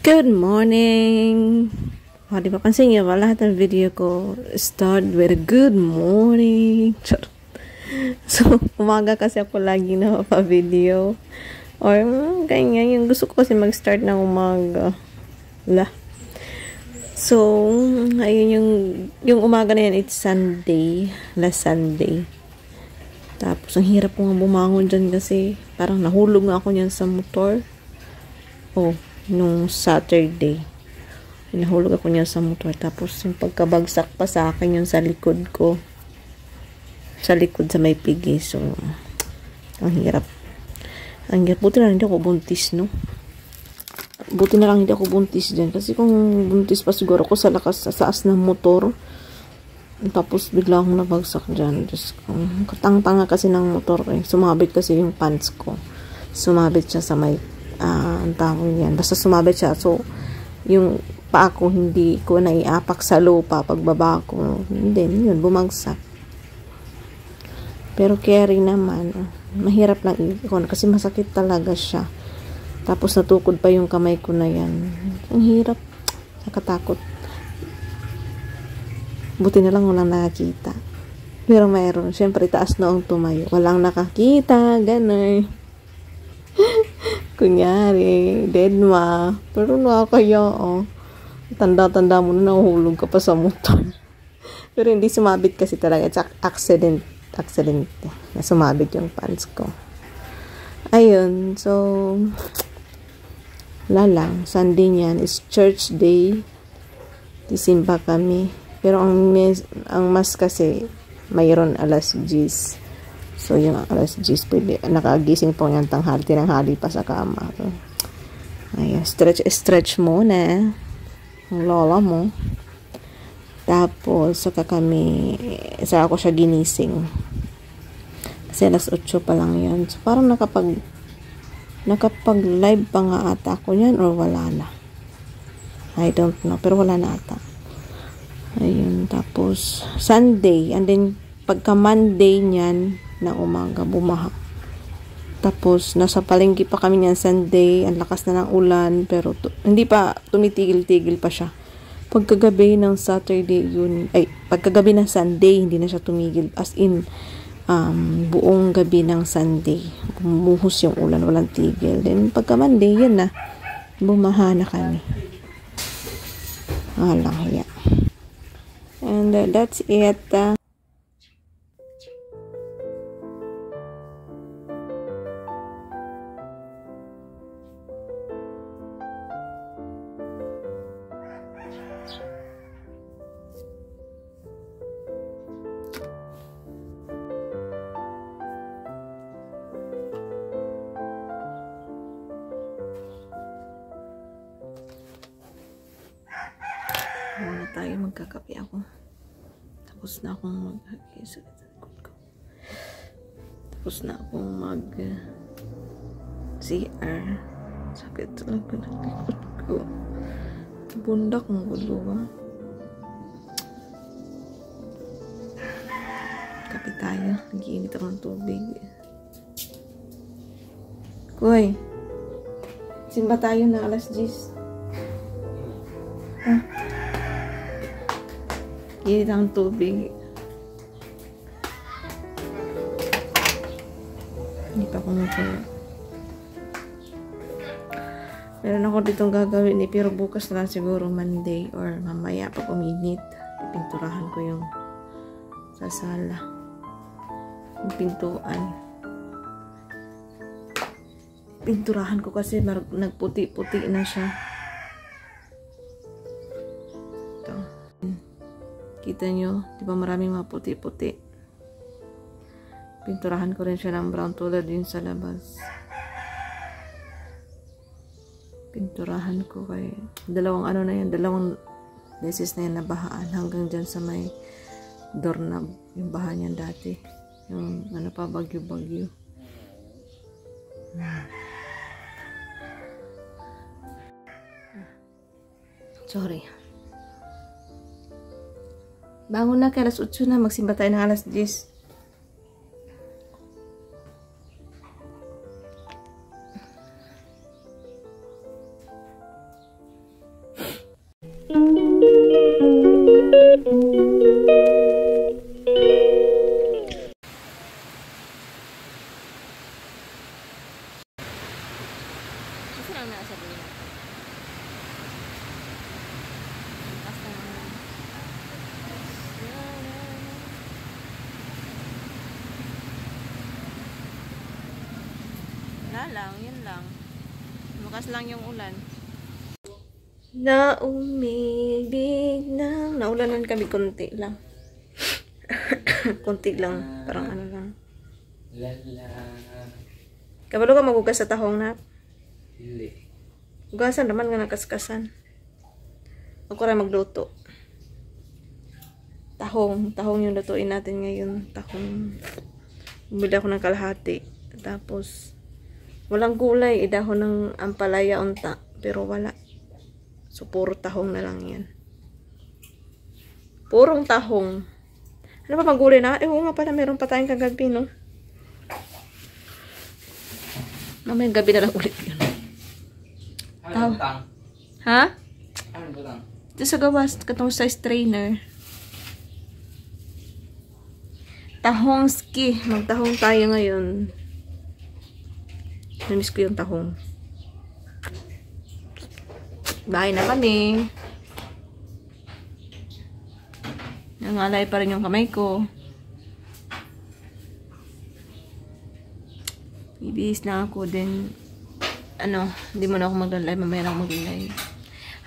Good morning! O, di ba pansin niyo ba lahat ng video ko start with a good morning? So, umaga kasi ako lagi na pa-video. Or, ganyan, yung gusto ko kasi mag-start ng umaga. So, ayun yung umaga na yan, it's Sunday. Last Sunday. Tapos, ang hirap ko nga bumangon dyan kasi parang nahulog nga ako niyan sa motor. Nung Saturday. Nahulog ako niyan sa motor. Tapos, yung pagkabagsak pa sa akin yung sa likod ko. Sa likod sa may pigi. So, ang hirap. Ang hirap. Buti na lang hindi ako buntis, no? Buti na lang hindi ako buntis dyan. Kasi kung buntis pa siguro ako sa lakas, sa taas ng motor. Tapos, bigla akong nabagsak dyan. Just, katang-tanga kasi ng motor. Sumabit kasi yung pants ko. Sumabit siya sa may ang tawag yan. Basta sumabit siya. So, yung paa ko hindi ko naiapak sa lupa pagbaba ko. Then, yun, bumagsak. Pero carry naman. Mahirap lang ikon kasi masakit talaga siya. Tapos, natukod pa yung kamay ko na yan. Ang hirap. Nakatakot. Buti na lang walang nakakita. Pero mayroon. Siyempre, taas noong tumayo. Walang nakakita. Ganun. Kunyari, dead ma. Pero nakakaya, tanda-tanda mo na nahuhulog ka pa sa motor. Pero hindi sumabit kasi talaga. It's accident. Na sumabit yung pants ko. Ayun. So, lang. Sunday niyan is church day. Tisimba kami. Pero ang mas kasi, mayroon alas 10. So, yung alas 10, pwede, nakagising po yung tanghali, tinanghali pa sa kama. So, ayan, stretch muna. Ang lola mo. Tapos, saka ako siya ginising. Kasi alas 8 pa lang yan. So, parang nakapag-live pa nga ata ako yan or wala na. I don't know, pero wala na ata. Ayun, tapos, Sunday, and then, pagka Monday niyan, na umaga, bumaha. Tapos, nasa palengke pa kami niyan Sunday, ang lakas na ng ulan, pero hindi pa, tumitigil-tigil pa siya. Pagkagabi ng Saturday, pagkagabi ng Sunday, hindi na siya tumigil. As in, buong gabi ng Sunday, bumuhos yung ulan, walang tigil. Then, pagka Monday, yun na, bumaha na kami. Alang hiya. And that's it. Muna tayo, magkakape ako. Tapos na akong CR. Sakit talaga ng likod ko. Bundak ng gulo, ha? Kape tayo. Nag-iinit ako ng tubig. Kuy, simba tayo na alas 10. Init ang tubig. Hindi pa kumukulo. Meron ako ditong gagawin pero bukas na lang siguro Monday or mamaya pag uminit. Pinturahan ko yung sa sala. Yung pintuan. Pinturahan ko kasi nagputi-puti na siya. Kita nyo, di ba maraming mga puti-puti. Pinturahan ko rin siya ng brown tulad din sa labas. Pinturahan ko kay dalawang beses na yan nabahaan hanggang dyan sa may doorknob. Yung baha niyan dati. Yung bagyo-bagyo. Sorry. Bangon na, kaya alas 8 na. Magsimba tayo ng alas 10. Kasi lang nakasabihin ako. Basta wala lang, yun lang. Bukas lang yung ulan. Na umibig ng naulanan kami konti lang. Konti lang, parang ano lang. Lala. Kabalo ka magugas sa tahong na. Dili. Ugasan naman nga nakaskasan. Ako rin magluto. Tahong yung lutuin natin ngayon. Tahong. Bumili ako ng kalahati. Tapos, walang gulay. Dahon ng ampalaya unta. Pero wala. So, puro tahong na lang yan. Purong tahong. Ano ba magulay na? Oo nga pala, meron pa tayong kagabi, no? Mamayang gabi na lang ulit yun. Ano butang? Ha? Ano butang? Ito sa gawas, katong size trainer. Tahong ski. Magtahong tayo ngayon. Namiss ko yung tahong. Bahay na kami. Nangalay pa rin yung kamay ko. Bibihis na ako din. Hindi mo na ako mag-live. Mamaya na ako mag-live.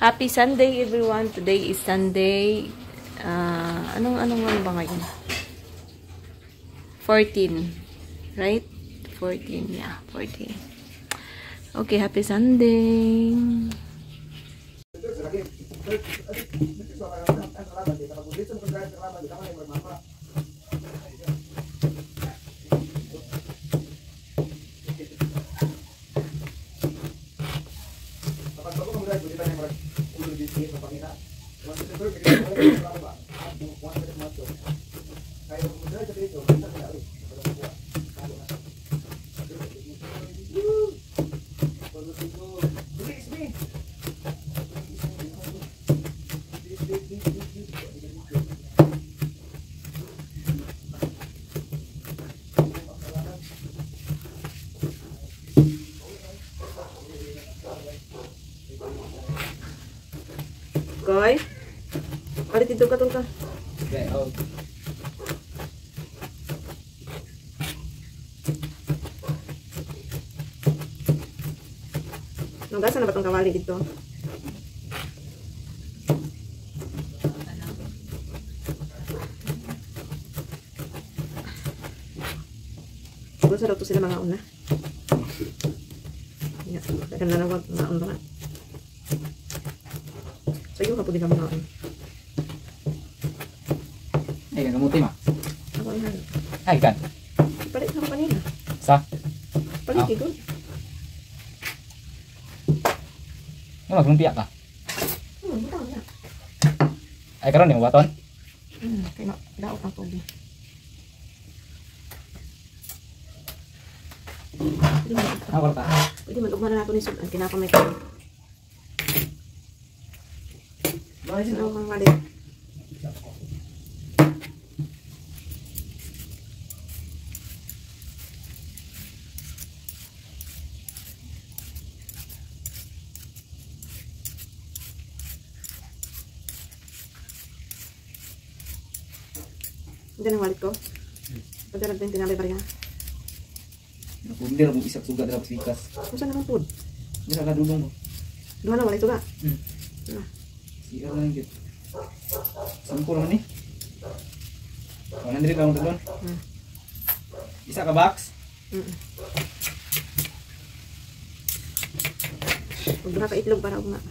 Happy Sunday everyone. Today is Sunday. Anong ba ngayon? 14. Right? 14. Yeah, 14. Okay, happy Sunday. Koy, palit dito ka ka. Okay, oh. Nugasan na ba itong kawali dito? Siguro sa to sila mga una. Yeah, dagan na nawag mga una na. So yung kapag din mga una. Ay, gagamutin mo. Ako ay halo. Ay, kan. Palit na ko kanina. Sa? Palit Oh. ko. Nga maglumpia ka. Butang na. Ay, karon yung waton. Kaya daot ang tubig. Ako ta. Pwede mag-umana na ako ni Sudan. Kinakamay ko. Bakit na ako kang kalit? Hindi na walit ko. Pagdarag din tinabay bariya. Hindi na mong isak suga dapat likas. Kung saan naman po? Hindi na kadulong mo. Duha na walit ko ba? Siya lang yun. Saan ko naman eh? 100 lang doon. Isa ka box? Huwag duha ka itlog para ako nga.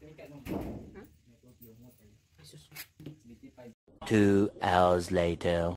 Ha? May 25. 2 2 hours later.